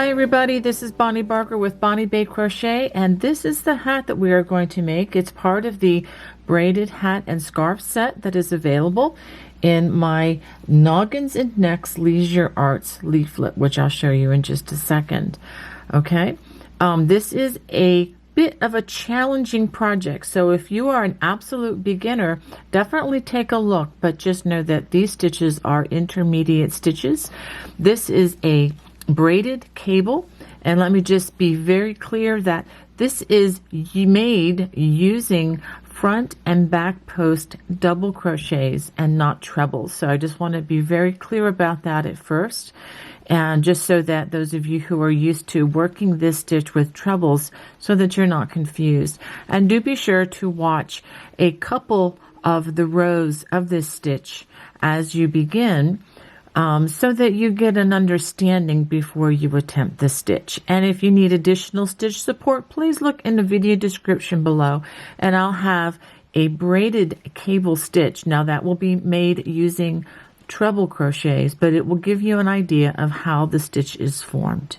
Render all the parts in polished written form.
Hi everybody, this is Bonnie Barker with Bonnie Bay Crochet, and this is the hat that we are going to make. It's part of the braided hat and scarf set that is available in my Noggins and Necks Leisure Arts leaflet, which I'll show you in just a second. Okay, this is a bit of a challenging project, so if you are an absolute beginner, definitely take a look, but just know that these stitches are intermediate stitches. This is a braided cable, and let me just be very clear that this is made using front and back post double crochets and not trebles. So I just want to be very clear about that at first, and just so that those of you who are used to working this stitch with trebles, so that you're not confused. And do be sure to watch a couple of the rows of this stitch as you begin, so that you get an understanding before you attempt the stitch. And if you need additional stitch support, please look in the video description below, and I'll have a braided cable stitch. Now that will be made using treble crochets, but it will give you an idea of how the stitch is formed.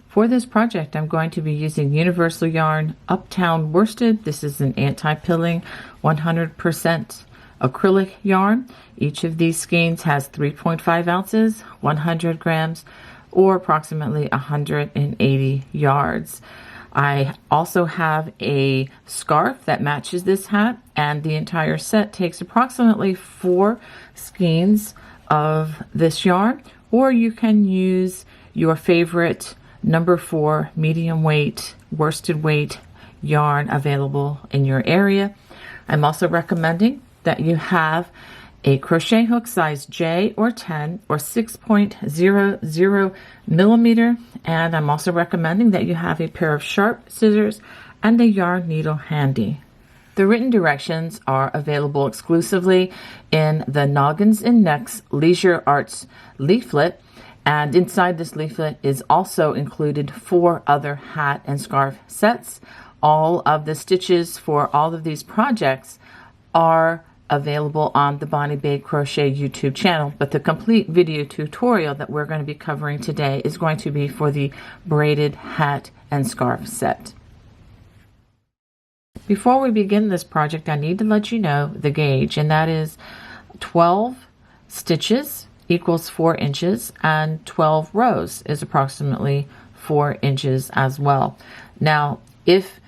For this project, I'm going to be using Universal Yarn Uptown Worsted. This is an anti-pilling 100% acrylic yarn. Each of these skeins has 3.5 ounces, 100 grams, or approximately 180 yards. I also have a scarf that matches this hat, and the entire set takes approximately 4 skeins of this yarn, or you can use your favorite number 4 medium weight worsted weight yarn available in your area. I'm also recommending that you have a crochet hook size J or 10 or 6.00 millimeter, and I'm also recommending that you have a pair of sharp scissors and a yarn needle handy. The written directions are available exclusively in the Noggins and Necks Leisure Arts leaflet, and inside this leaflet is also included 4 other hat and scarf sets. All of the stitches for all of these projects are available on the Bonnie Bay Crochet YouTube channel, but the complete video tutorial that we're going to be covering today is going to be for the braided hat and scarf set. Before we begin this project, I need to let you know the gauge, and that is 12 stitches equals 4 inches, and 12 rows is approximately 4 inches as well. Now, if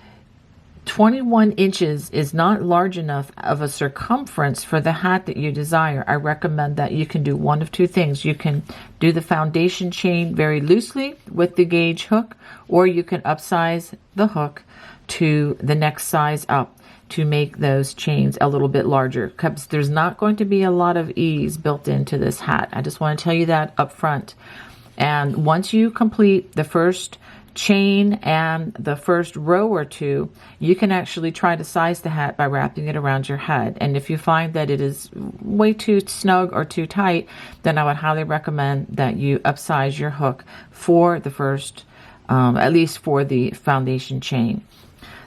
21 inches is not large enough of a circumference for the hat that you desire, I recommend that you can do one of two things. You can do the foundation chain very loosely with the gauge hook, or you can upsize the hook to the next size up to make those chains a little bit larger, because there's not going to be a lot of ease built into this hat. I just want to tell you that up front. And once you complete the first chain and the first row or two, you can actually try to size the hat by wrapping it around your head. And if you find that it is way too snug or too tight, then I would highly recommend that you upsize your hook for the first, at least for the foundation chain.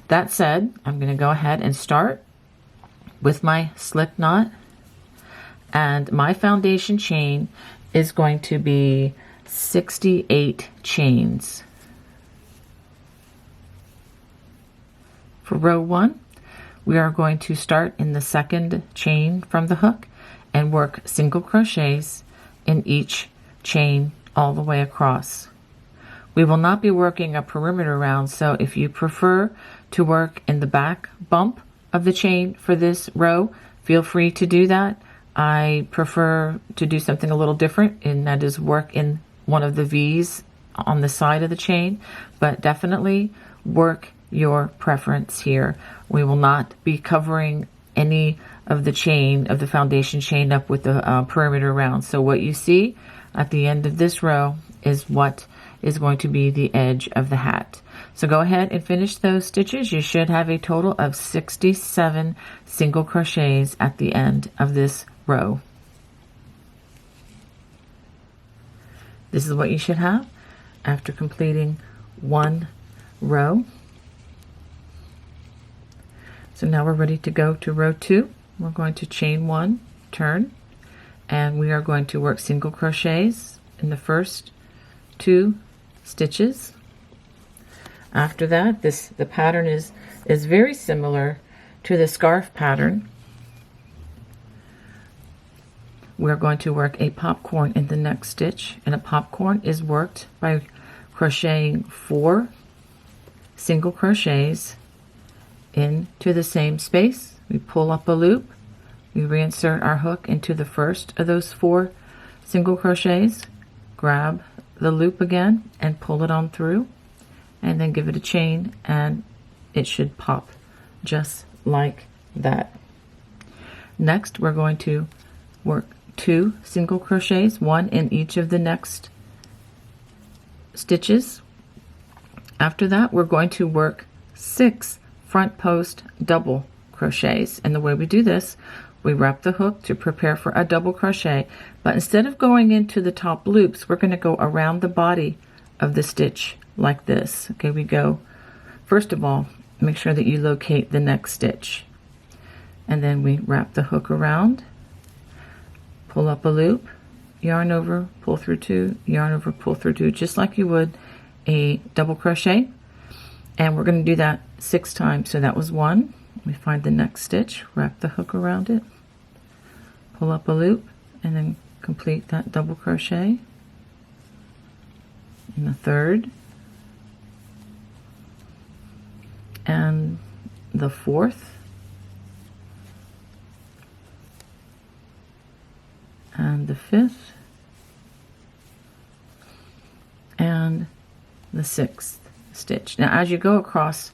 That said, I'm going to go ahead and start with my slip knot, and my foundation chain is going to be 68 chains. For row 1, we are going to start in the second chain from the hook and work single crochets in each chain all the way across. We will not be working a perimeter round, so if you prefer to work in the back bump of the chain for this row, feel free to do that. I prefer to do something a little different, and that is work in one of the V's on the side of the chain, but definitely work your preference here. We will not be covering any of the chain of the foundation chain up with the perimeter round. So what you see at the end of this row is what is going to be the edge of the hat. So go ahead and finish those stitches. You should have a total of 67 single crochets at the end of this row. This is what you should have after completing one row. So now we're ready to go to row 2. We're going to chain 1, turn, and we are going to work single crochets in the first 2 stitches. After that, the pattern is very similar to the scarf pattern. We're going to work a popcorn in the next stitch, and a popcorn is worked by crocheting 4 single crochets into the same space. We pull up a loop, we reinsert our hook into the first of those 4 single crochets, grab the loop again and pull it on through, and then give it a chain, and it should pop just like that. Next, we're going to work 2 single crochets, 1 in each of the next stitches. After that, we're going to work 6 front post double crochets, and the way we do this, we wrap the hook to prepare for a double crochet, but instead of going into the top loops, we're going to go around the body of the stitch like this. Okay, we go, first of all, make sure that you locate the next stitch, and then we wrap the hook around, pull up a loop, yarn over, pull through 2, yarn over, pull through 2, just like you would a double crochet. And we're going to do that 6 times. So that was 1. We find the next stitch, wrap the hook around it, pull up a loop, and then complete that double crochet in the 3rd and the 4th and the 5th and the 6th stitch. Now, as you go across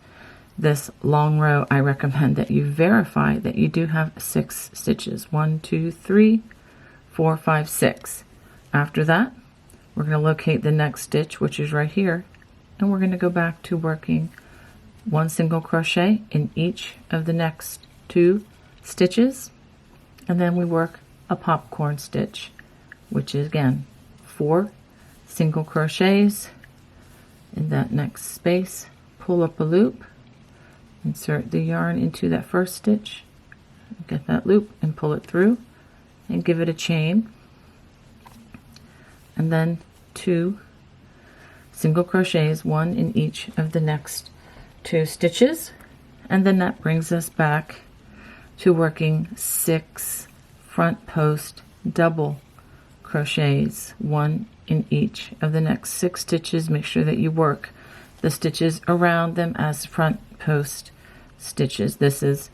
this long row, I recommend that you verify that you do have 6 stitches. 1, 2, 3, 4, 5, 6. After that, we're going to locate the next stitch, which is right here, and we're going to go back to working 1 single crochet in each of the next 2 stitches, and then we work a popcorn stitch, which is again 4 single crochets in that next space, pull up a loop, insert the yarn into that first stitch, get that loop and pull it through and give it a chain, and then 2 single crochets, 1 in each of the next 2 stitches, and then that brings us back to working 6 front post double crochets, 1 in each of the next 6 stitches. Make sure that you work the stitches around them as front post stitches. These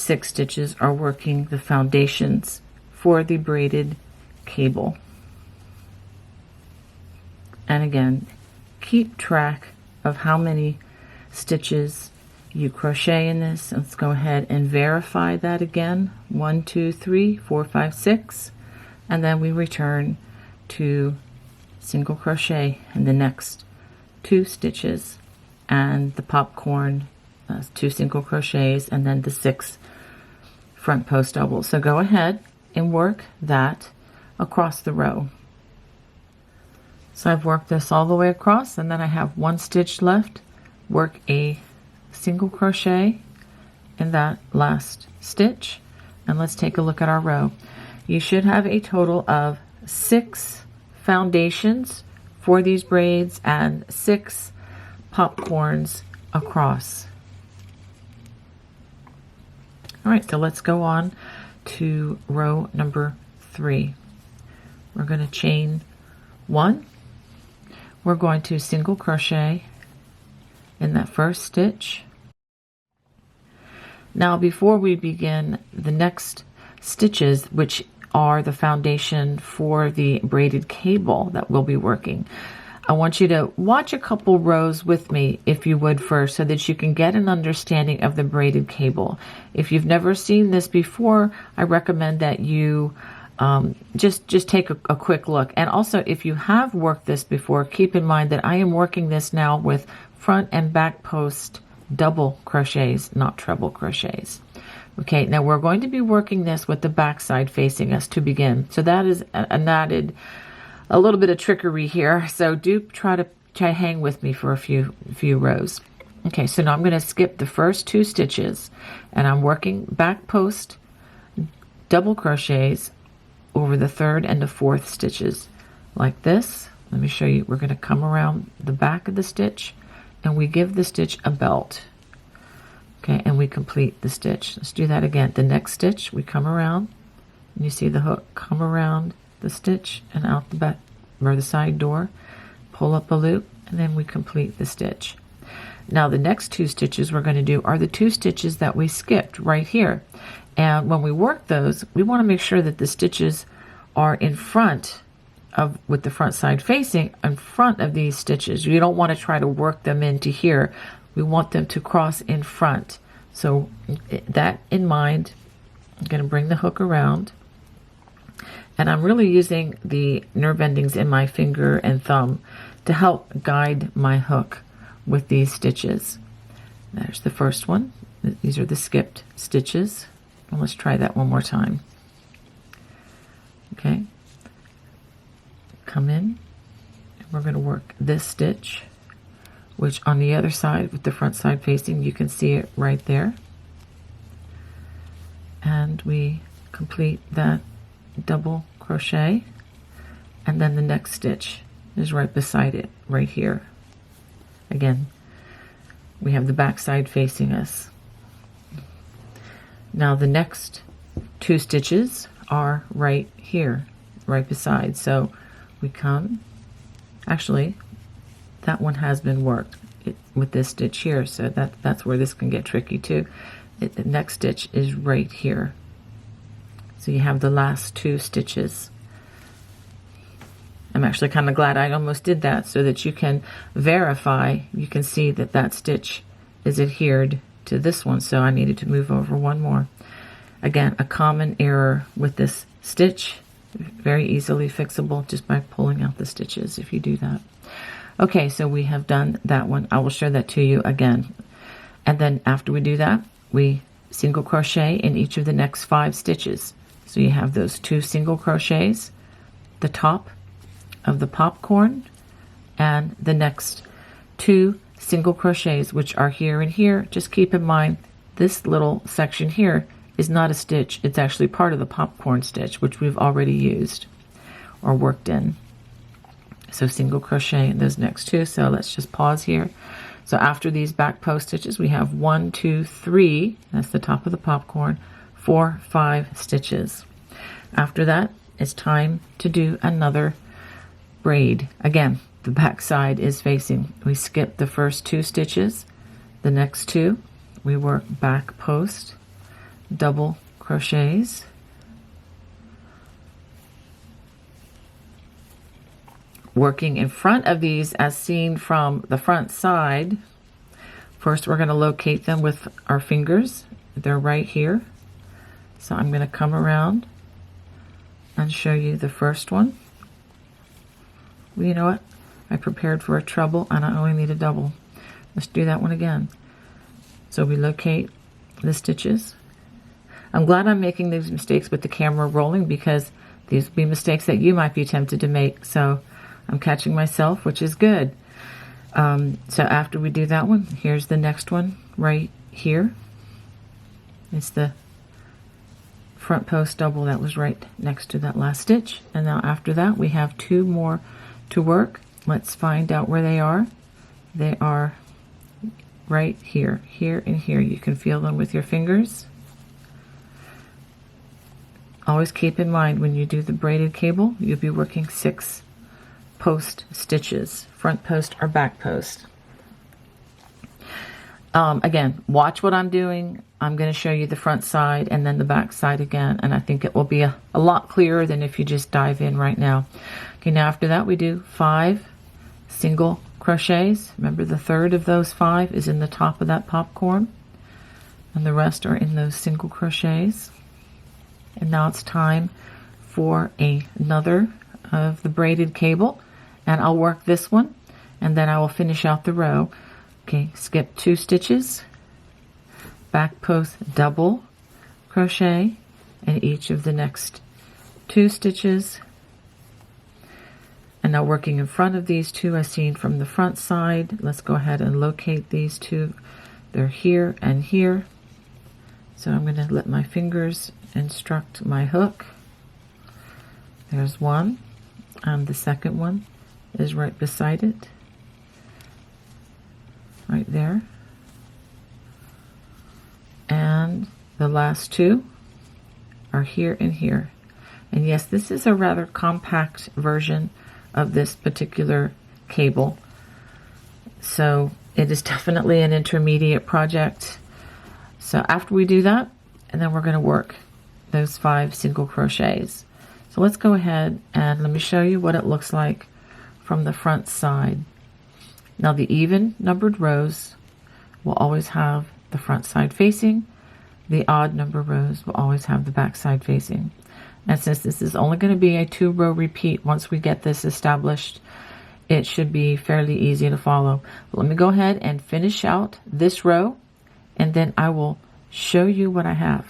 6 stitches are working the foundations for the braided cable. And again, keep track of how many stitches you crochet in this. Let's go ahead and verify that again. 1, 2, 3, 4, 5, 6, and then we return to single crochet in the next 2 stitches, and the popcorn 2 single crochets, and then the 6 front post doubles. So go ahead and work that across the row. So I've worked this all the way across, and then I have 1 stitch left. Work a single crochet in that last stitch, and let's take a look at our row. You should have a total of 6 foundations for these braids and 6 popcorns across. All right, so let's go on to row number 3. We're going to chain 1. We're going to single crochet in that first stitch. Now, before we begin the next stitches, which are the foundation for the braided cable that we'll be working, I want you to watch a couple rows with me, if you would, first, so that you can get an understanding of the braided cable. If you've never seen this before, I recommend that you just take a quick look. And also, if you have worked this before, keep in mind that I am working this now with front and back post double crochets, not treble crochets. Okay, now we're going to be working this with the back side facing us to begin. So that is an added, a little bit of trickery here. So do try to hang with me for a few rows. Okay, so now I'm going to skip the first 2 stitches, and I'm working back post double crochets over the 3rd and the 4th stitches like this. let me show you. We're going to come around the back of the stitch and we give the stitch a belt. Okay, and we complete the stitch. Let's do that again. The next stitch, we come around and you see the hook come around the stitch and out the back or the side door, pull up a loop, and then we complete the stitch. Now the next 2 stitches we're going to do are the 2 stitches that we skipped right here. And when we work those, we want to make sure that the stitches are in front of, with the front side facing, in front of these stitches. You don't want to try to work them into here. We want them to cross in front. So that in mind, I'm going to bring the hook around. And I'm really using the nerve endings in my finger and thumb to help guide my hook with these stitches. There's the first one. These are the skipped stitches. And let's try that one more time. Okay. Come in, and we're going to work this stitch, which on the other side with the front side facing, you can see it right there. And we complete that double crochet, and then the next stitch is right beside it, right here. Again, we have the back side facing us. Now the next 2 stitches are right here, right beside. So we come, actually that one has been worked with this stitch here, so that's where this can get tricky too. The next stitch is right here. So you have the last 2 stitches. I'm actually kind of glad I almost did that so that you can verify, you can see that that stitch is adhered to this one, so I needed to move over one more. Again, a common error with this stitch, very easily fixable just by pulling out the stitches if you do that. Okay, so we have done that one. I will show that to you again. And then after we do that, we single crochet in each of the next 5 stitches. So you have those 2 single crochets, the top of the popcorn, and the next 2 single crochets, which are here and here. Just keep in mind, this little section here is not a stitch. It's actually part of the popcorn stitch, which we've already used or worked in. So single crochet in those next 2. So let's just pause here. So after these back post stitches, we have 1, 2, 3. That's the top of the popcorn. 4, 5 stitches. After that, it's time to do another braid. Again, the back side is facing. We skip the first 2 stitches. The next 2, we work back post, double crochets, working in front of these as seen from the front side. First, we're going to locate them with our fingers. They're right here. So I'm going to come around and show you the first one. Well, you know what? I prepared for a treble and I only need a double. Let's do that one again. So we locate the stitches. I'm glad I'm making these mistakes with the camera rolling because these will be mistakes that you might be tempted to make. So I'm catching myself, which is good. So after we do that one, here's the next one right here. It's the front post double that was right next to that last stitch. And now after that, we have 2 more to work. Let's find out where they are. They are right here, here and here. You can feel them with your fingers. Always keep in mind when you do the braided cable, you'll be working 6 post stitches, front post or back post. Again, watch what I'm doing. I'm going to show you the front side and then the back side again, and I think it will be a lot clearer than if you just dive in right now. Okay, now after that we do 5 single crochets. Remember, the third of those 5 is in the top of that popcorn, and the rest are in those single crochets. And now it's time for another of the braided cable, and I'll work this one and then I will finish out the row. Okay, skip 2 stitches, back post double crochet in each of the next 2 stitches, and now working in front of these 2 as seen from the front side. Let's go ahead and locate these 2. They're here and here. So I'm going to let my fingers instruct my hook. There's one, and the second one is right beside it, right there. And the last two are here and here. And yes, this is a rather compact version of this particular cable. So it is definitely an intermediate project. So after we do that, and then we're going to work those 5 single crochets. So let's go ahead and let me show you what it looks like from the front side. Now the even numbered rows will always have the front side facing. The odd number rows will always have the back side facing. And since this is only going to be a 2-row repeat, once we get this established, it should be fairly easy to follow. But let me go ahead and finish out this row, and then I will show you what I have.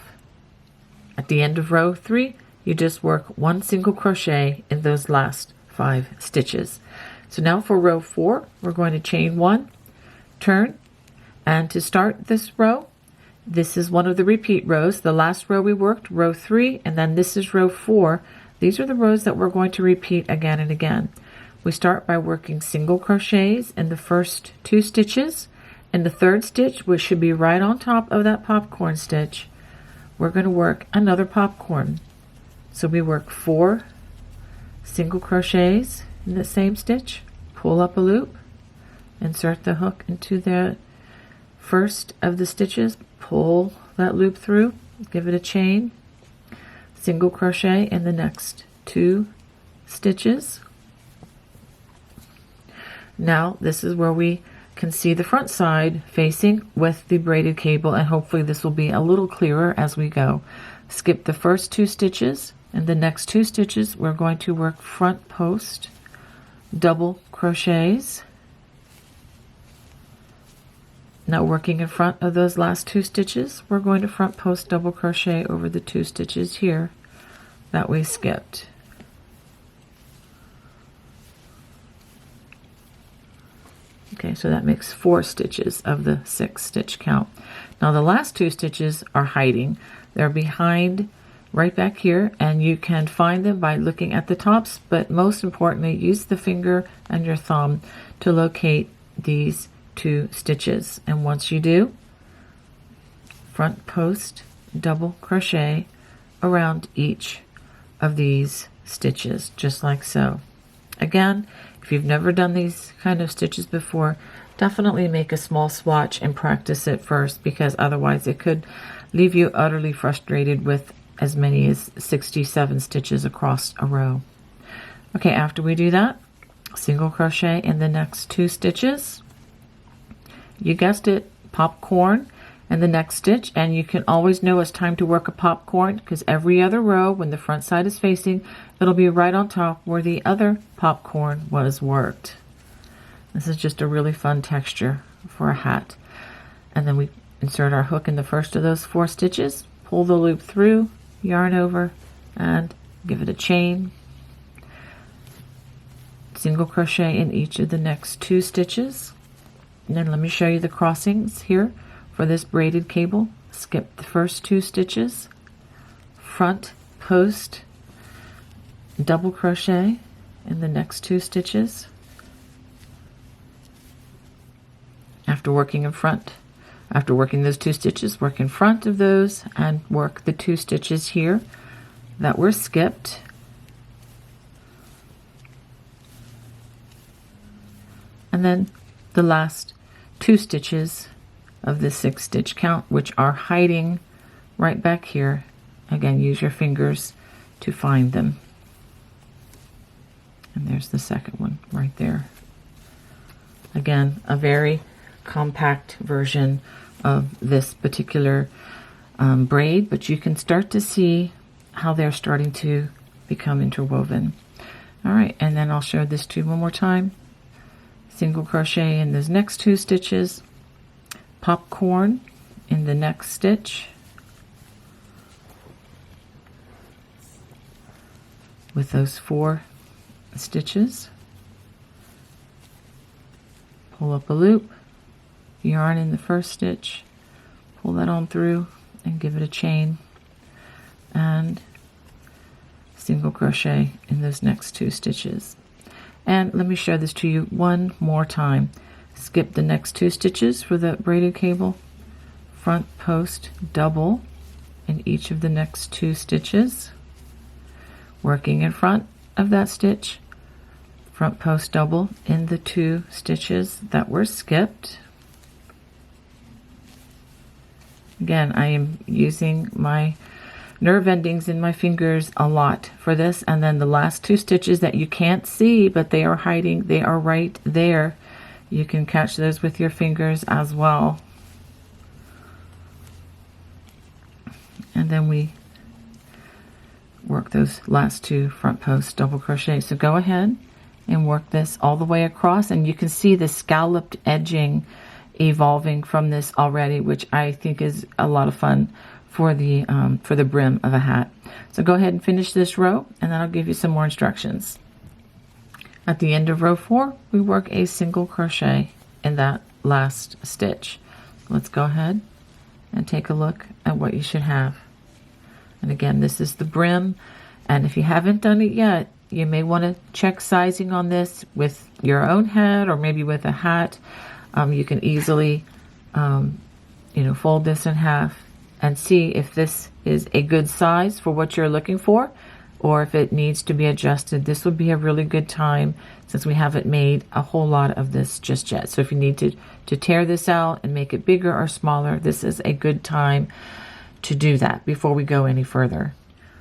At the end of row 3, you just work 1 single crochet in those last 5 stitches. So now for row 4, we're going to chain 1, turn, and to start this row, this is one of the repeat rows. The last row we worked, row 3, and then this is row 4. These are the rows that we're going to repeat again and again. We start by working single crochets in the first 2 stitches. In the 3rd stitch, which should be right on top of that popcorn stitch, we're going to work another popcorn. So we work 4 single crochets in the same stitch, pull up a loop, insert the hook into the first of the stitches, pull that loop through, give it a chain, single crochet in the next 2 stitches. Now this is where we can see the front side facing with the braided cable, and hopefully this will be a little clearer as we go. Skip the first 2 stitches, and the next 2 stitches we're going to work front post double crochets. Now working in front of those last 2 stitches, we're going to front post double crochet over the 2 stitches here that we skipped. Okay, so that makes 4 stitches of the 6 stitch count. Now the last 2 stitches are hiding. They're behind right back here, and you can find them by looking at the tops, but most importantly, use the finger and your thumb to locate these 2 stitches. And once you do, front post double crochet around each of these stitches, just like so. Again, if you've never done these kind of stitches before, definitely make a small swatch and practice it first, because otherwise it could leave you utterly frustrated with as many as 67 stitches across a row. Okay, after we do that, single crochet in the next 2 stitches. You guessed it, popcorn in the next stitch, and you can always know it's time to work a popcorn because every other row, when the front side is facing, it'll be right on top where the other popcorn was worked. This is just a really fun texture for a hat. And then we insert our hook in the first of those 4 stitches, pull the loop through, yarn over, and give it a chain. Single crochet in each of the next 2 stitches. And then let me show you the crossings here for this braided cable. Skip the first 2 stitches, front post double crochet in the next 2 stitches. After working those 2 stitches, work in front of those and work the 2 stitches here that were skipped. And then the last 2 stitches of the 6 stitch count, which are hiding right back here. Again, use your fingers to find them. And there's the second one right there. Again, a very compact version of this particular braid, but you can start to see how they're starting to become interwoven. All right, and then I'll show this to you one more time. Single crochet in those next 2 stitches, popcorn in the next stitch, with those 4 stitches, pull up a loop, yarn in the first stitch, pull that on through and give it a chain, and single crochet in those next 2 stitches. And let me show this to you one more time. Skip the next 2 stitches for the braided cable, front post double in each of the next 2 stitches, working in front of that stitch, front post double in the 2 stitches that were skipped. Again, I am using my nerve endings in my fingers a lot for this, and then the last 2 stitches that you can't see but they are hiding, they are right there. You can catch those with your fingers as well. And then we work those last 2 front post double crochet. So go ahead and work this all the way across, and you can see the scalloped edging evolving from this already, which I think is a lot of fun for the brim of a hat. So go ahead and finish this row, and then I'll give you some more instructions. At the end of row 4, we work a single crochet in that last stitch. Let's go ahead and take a look at what you should have. And again, this is the brim, and if you haven't done it yet, you may want to check sizing on this with your own head or maybe with a hat. You can easily fold this in half and see if this is a good size for what you're looking for, or if it needs to be adjusted. This would be a really good time, since we haven't made a whole lot of this just yet. So if you need to tear this out and make it bigger or smaller, this is a good time to do that before we go any further.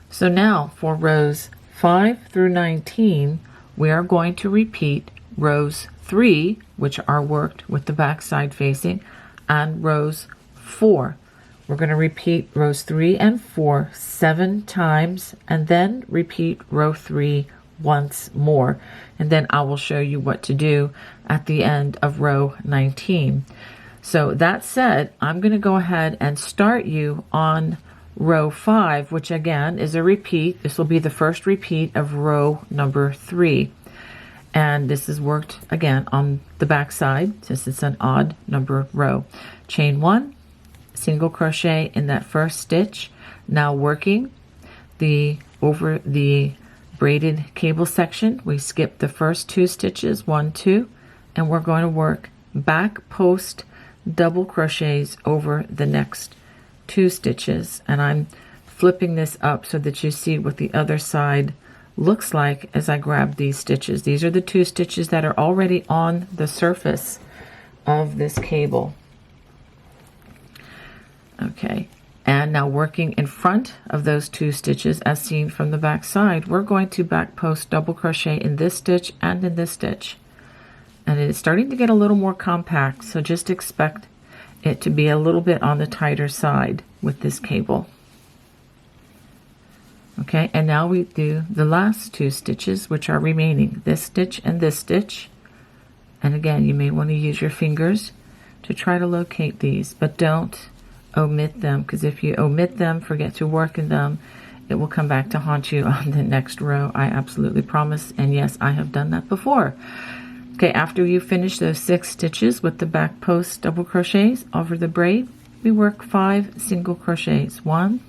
So now for rows 5 through 19, we are going to repeat rows 3, which are worked with the back side facing, and rows 4. We're going to repeat rows 3 and 4 7 times, and then repeat row 3 once more. And then I will show you what to do at the end of row 19. So that said, I'm going to go ahead and start you on row 5, which again is a repeat. This will be the first repeat of row number 3. And this is worked again on the back side, since it's an odd number row. Chain 1, single crochet in that first stitch. Now working over the braided cable section, we skip the first 2 stitches, 1, 2, and we're going to work back post double crochets over the next 2 stitches. And I'm flipping this up so that you see what the other side looks like as I grab these stitches. These are the 2 stitches that are already on the surface of this cable. Okay, and now working in front of those 2 stitches as seen from the back side, we're going to back post double crochet in this stitch and in this stitch. And it is starting to get a little more compact, so just expect it to be a little bit on the tighter side with this cable. Okay, and now we do the last 2 stitches, which are remaining, this stitch and this stitch. And again, you may want to use your fingers to try to locate these, but don't omit them, because if you omit them, forget to work in them, it will come back to haunt you on the next row. I absolutely promise. And yes, I have done that before. Okay, after you finish those 6 stitches with the back post double crochets over the braid, we work 5 single crochets. 1,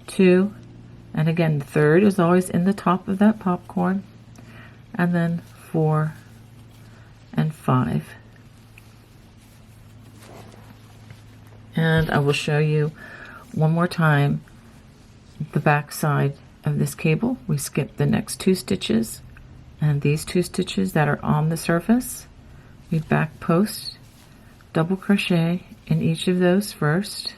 2, and again, the third is always in the top of that popcorn, and then 4 and 5. And I will show you one more time the back side of this cable. We skip the next 2 stitches, and these 2 stitches that are on the surface, we back post double crochet in each of those first.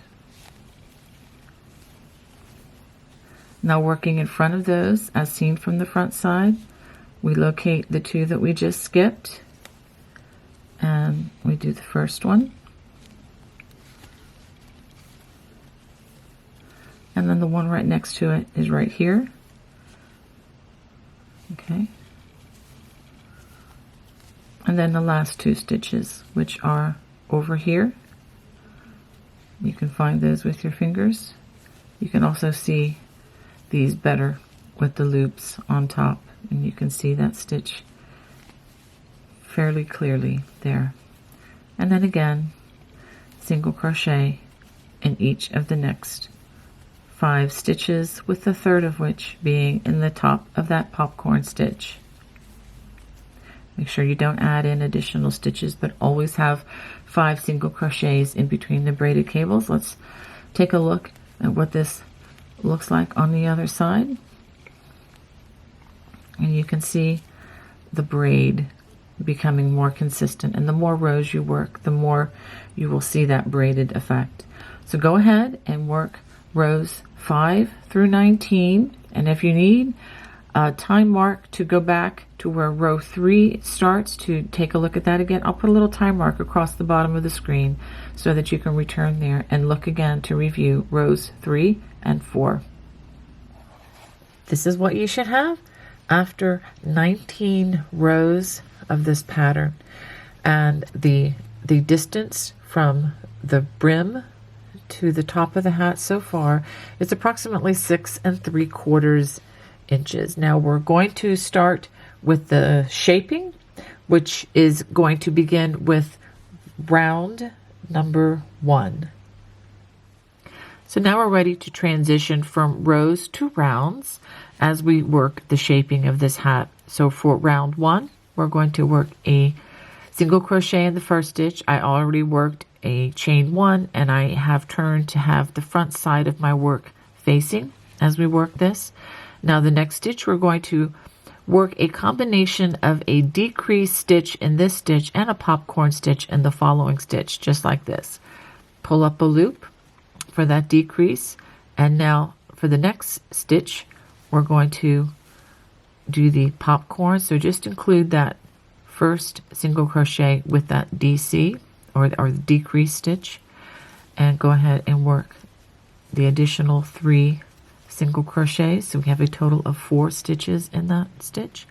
Now working in front of those, as seen from the front side, we locate the 2 that we just skipped, and we do the first one. And then the one right next to it is right here. Okay. And then the last 2 stitches, which are over here. You can find those with your fingers. You can also see these better with the loops on top, and you can see that stitch fairly clearly there. And then again, single crochet in each of the next 5 stitches, with the third of which being in the top of that popcorn stitch. Make sure you don't add in additional stitches, but always have 5 single crochets in between the braided cables. Let's take a look at what this looks like on the other side. And you can see the braid becoming more consistent, and the more rows you work, the more you will see that braided effect. So go ahead and work rows 5 through 19, and if you need a time mark to go back to where row 3 starts to take a look at that again, I'll put a little time mark across the bottom of the screen so that you can return there and look again to review rows 3 and 4. This is what you should have after 19 rows of this pattern, and the distance from the brim to the top of the hat so far is approximately 6 3/4 inches. Now we're going to start with the shaping, which is going to begin with round number 1. So now we're ready to transition from rows to rounds as we work the shaping of this hat. So for round 1, we're going to work a single crochet in the first stitch. I already worked a chain 1, and I have turned to have the front side of my work facing as we work this. Now the next stitch, we're going to work a combination of a decrease stitch in this stitch and a popcorn stitch in the following stitch, just like this. Pull up a loop for that decrease, and now for the next stitch, we're going to do the popcorn. So just include that first single crochet with that DC or the decrease stitch, and go ahead and work the additional 3 single crochets. So we have a total of 4 stitches in that stitch.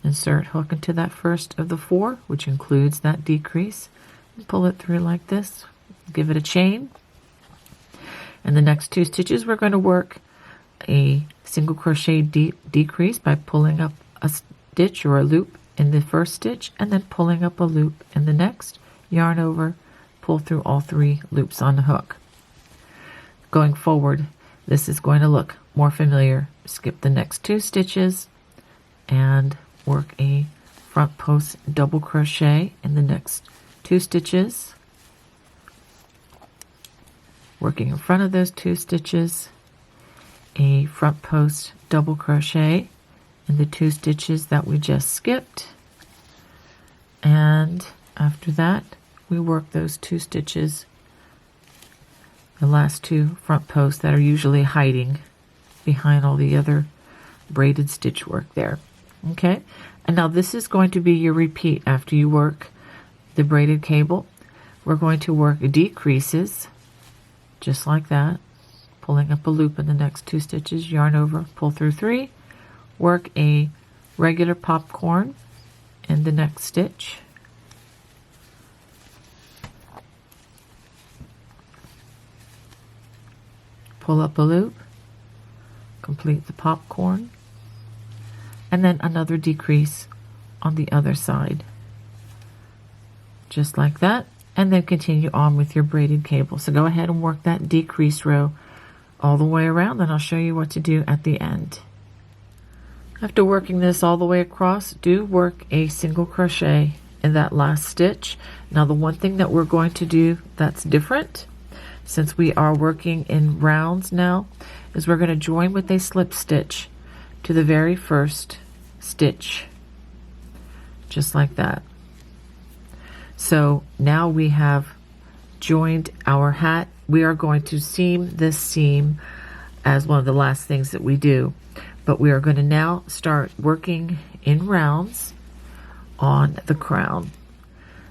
Insert hook into that first of the 4, which includes that decrease, and pull it through like this. Give it a chain. And the next 2 stitches, we're going to work a single crochet decrease by pulling up a stitch or a loop in the first stitch, and then pulling up a loop in the next, yarn over, pull through all 3 loops on the hook. Going forward, this is going to look more familiar. Skip the next 2 stitches and work a front post double crochet in the next 2 stitches, working in front of those 2 stitches, a front post double crochet in the 2 stitches that we just skipped, and after that we work those 2 stitches, the last 2 front posts that are usually hiding behind all the other braided stitch work there. Okay, and now this is going to be your repeat after you work the braided cable. We're going to work decreases just like that, pulling up a loop in the next 2 stitches, yarn over, pull through 3, work a regular popcorn in the next stitch, pull up a loop, complete the popcorn, and then another decrease on the other side, just like that, and then continue on with your braided cable. So go ahead and work that decrease row all the way around, then I'll show you what to do at the end. After working this all the way across, do work a single crochet in that last stitch. Now the one thing that we're going to do that's different, since we are working in rounds now, is we're going to join with a slip stitch to the very first stitch, just like that. So now we have joined our hat. We are going to seam this seam as one of the last things that we do, but we are going to now start working in rounds on the crown.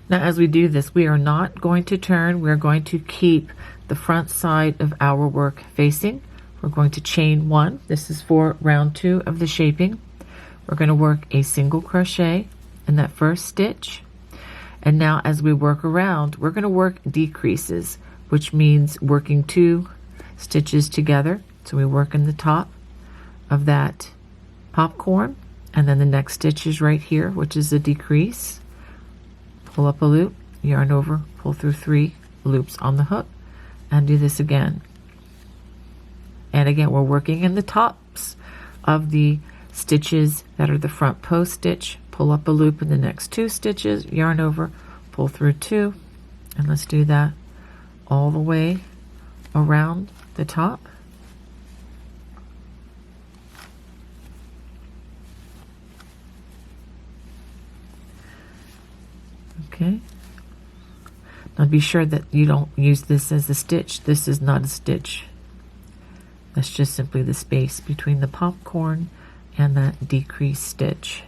Now as we do this, we are not going to turn. We're going to keep the front side of our work facing. We're going to chain 1. This is for round 2 of the shaping. We're going to work a single crochet in that first stitch, and now as we work around, we're going to work decreases, which means working 2 stitches together. So we work in the top of that popcorn, and then the next stitch is right here, which is a decrease. Pull up a loop, yarn over, pull through 3 loops on the hook, and do this again. And again, we're working in the tops of the stitches that are the front post stitch. pull up a loop in the next 2 stitches, yarn over, pull through 2, and let's do that all the way around the top. Okay. Now be sure that you don't use this as a stitch. This is not a stitch. That's just simply the space between the popcorn and that decrease stitch.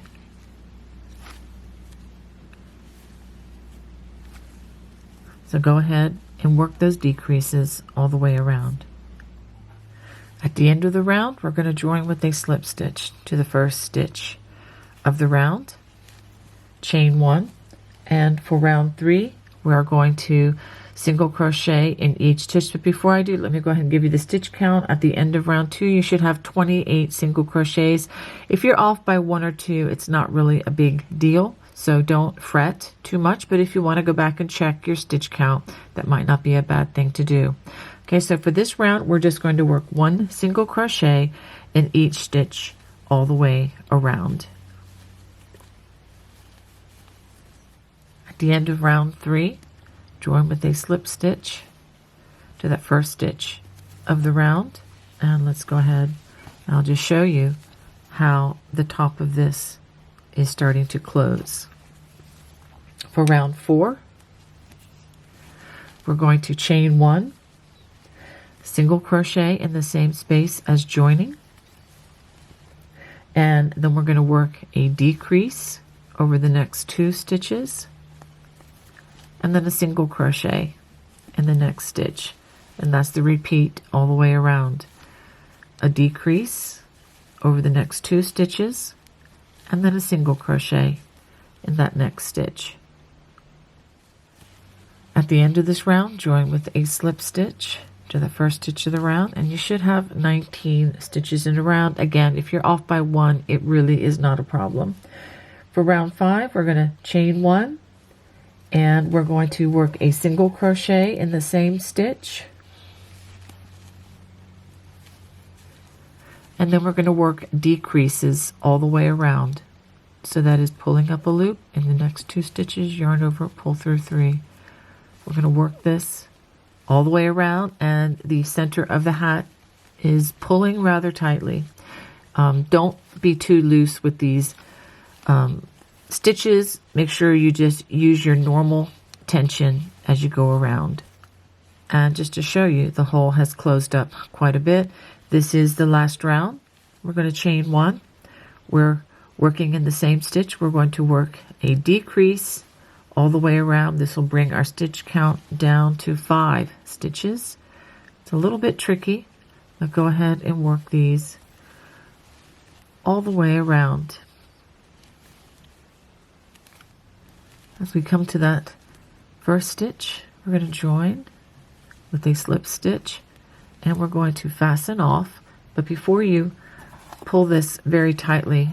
So go ahead and work those decreases all the way around. At the end of the round, we're going to join with a slip stitch to the first stitch of the round, chain 1, and for round 3, we are going to single crochet in each stitch. But before I do, let me go ahead and give you the stitch count. At the end of round 2, you should have 28 single crochets. If you're off by 1 or 2, it's not really a big deal, so don't fret too much. But if you want to go back and check your stitch count, that might not be a bad thing to do. Okay, so for this round, we're just going to work 1 single crochet in each stitch all the way around. At the end of round 3, join with a slip stitch to that first stitch of the round, and let's go ahead and I'll just show you how the top of this is starting to close. For round 4, we're going to chain 1, single crochet in the same space as joining, and then we're going to work a decrease over the next 2 stitches, and then a single crochet in the next stitch, and that's the repeat all the way around. A decrease over the next 2 stitches, and then a single crochet in that next stitch. At the end of this round, join with a slip stitch to the first stitch of the round, and you should have 19 stitches in a round. Again, if you're off by 1, it really is not a problem. For round 5, we're going to chain 1, and we're going to work a single crochet in the same stitch, and then we're going to work decreases all the way around. So that is pulling up a loop in the next 2 stitches, yarn over, pull through 3. We're going to work this all the way around, and the center of the hat is pulling rather tightly. Don't be too loose with these stitches. Make sure you just use your normal tension as you go around. And just to show you, the hole has closed up quite a bit. This is the last round. We're going to chain 1. We're working in the same stitch. We're going to work a decrease all the way around. This will bring our stitch count down to 5 stitches. It's a little bit tricky, but go ahead and work these all the way around. As we come to that first stitch, we're going to join with a slip stitch, and we're going to fasten off. But before you pull this very tightly,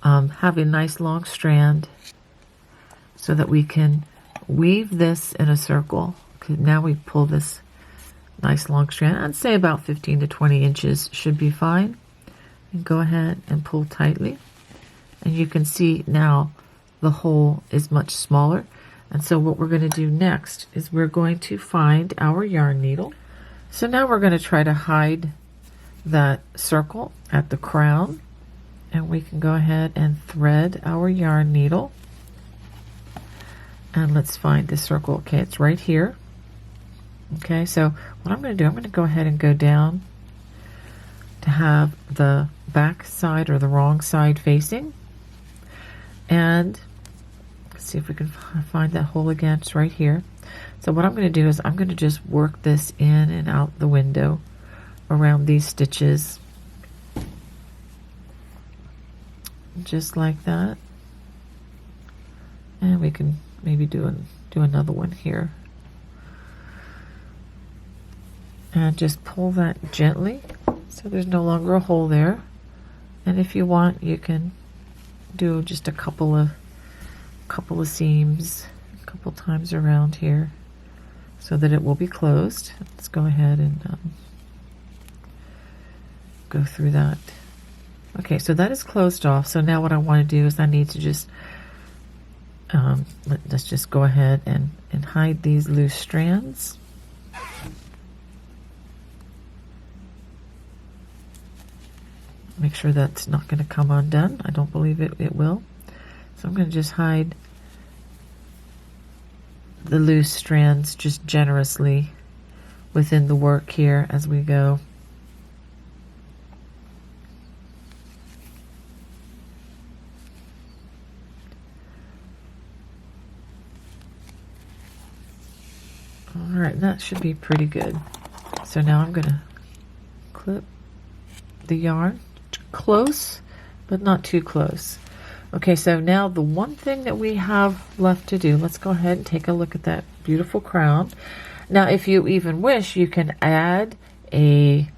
have a nice long strand so that we can weave this in a circle. Okay, now we pull this nice long strand. I'd say about 15 to 20 inches should be fine. And go ahead and pull tightly. And you can see now the hole is much smaller. And so what we're going to do next is we're going to find our yarn needle. So now we're going to try to hide that circle at the crown. And we can go ahead and thread our yarn needle. And let's find the circle. Okay, it's right here. Okay, so what I'm going to do, I'm going to go ahead and go down to have the back side or the wrong side facing. And let's see if we can find that hole again. It's right here. So what I'm going to do is I'm going to just work this in and out the window around these stitches. Just like that. And we can maybe do another one here. And just pull that gently so there's no longer a hole there. And if you want, you can do just a couple of seams a couple times around here so that it will be closed. Let's go ahead and go through that. Okay, so that is closed off. So now what I want to do is I need to just, let's just go ahead and hide these loose strands. Make sure that's not going to come undone. I don't believe it will. So I'm going to just hide the loose strands just generously within the work here as we go. All right, that should be pretty good. So now I'm going to clip the yarn close, but not too close. Okay, so now the one thing that we have left to do, let's go ahead and take a look at that beautiful crown. Now, if you even wish, you can add a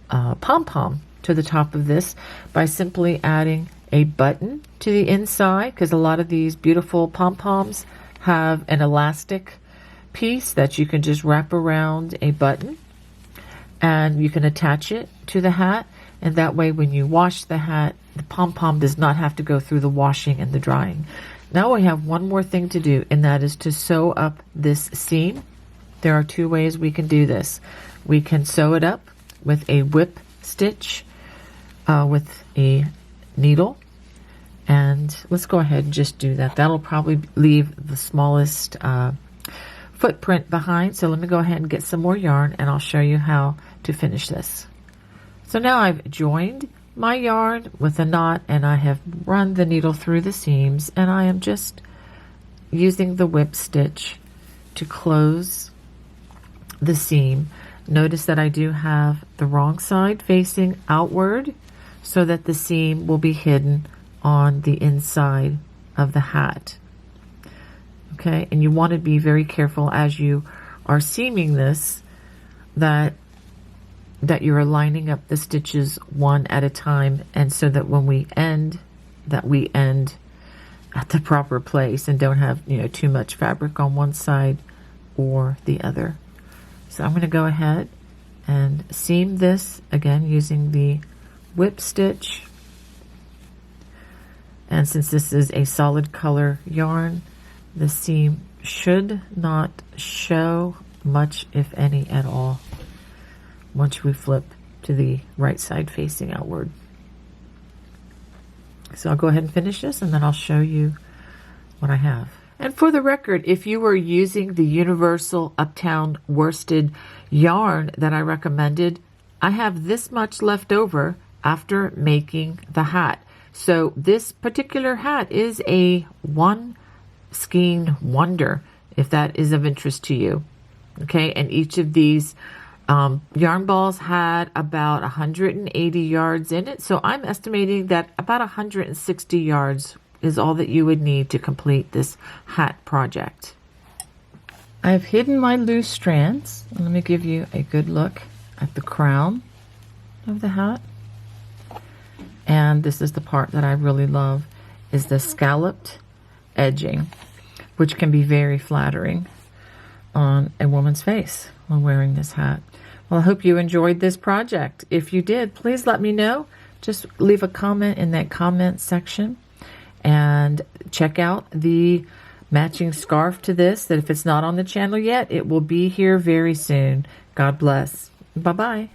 pom-pom to the top of this by simply adding a button to the inside, because a lot of these beautiful pom-poms have an elastic piece that you can just wrap around a button, and you can attach it to the hat, and that way when you wash the hat, the pom-pom does not have to go through the washing and the drying. Now we have one more thing to do, and that is to sew up this seam. There are two ways we can do this. We can sew it up with a whip stitch with a needle, and let's go ahead and just do that. That'll probably leave the smallest footprint behind. So let me go ahead and get some more yarn, and I'll show you how to finish this. So now I've joined my yarn with a knot, and I have run the needle through the seams, and I am just using the whip stitch to close the seam. Notice that I do have the wrong side facing outward so that the seam will be hidden on the inside of the hat. Okay, and you want to be very careful as you are seaming this that you are lining up the stitches one at a time, and so that when we end, that we end at the proper place and don't have, you know, too much fabric on one side or the other. So I'm going to go ahead and seam this again using the whip stitch, and since this is a solid color yarn, the seam should not show much, if any, at all once we flip to the right side facing outward. So I'll go ahead and finish this, and then I'll show you what I have. And for the record, if you were using the Universal Uptown worsted yarn that I recommended, I have this much left over after making the hat. So this particular hat is a one skein wonder, if that is of interest to you. Okay, and each of these yarn balls had about 180 yards in it, so I'm estimating that about 160 yards is all that you would need to complete this hat project. I've hidden my loose strands. Let me give you a good look at the crown of the hat. And this is the part that I really love, is the scalloped edging, which can be very flattering on a woman's face when wearing this hat. Well, I hope you enjoyed this project. If you did, please let me know. Just leave a comment in that comment section, and check out the matching scarf to this, that if it's not on the channel yet, it will be here very soon. God bless. Bye-bye.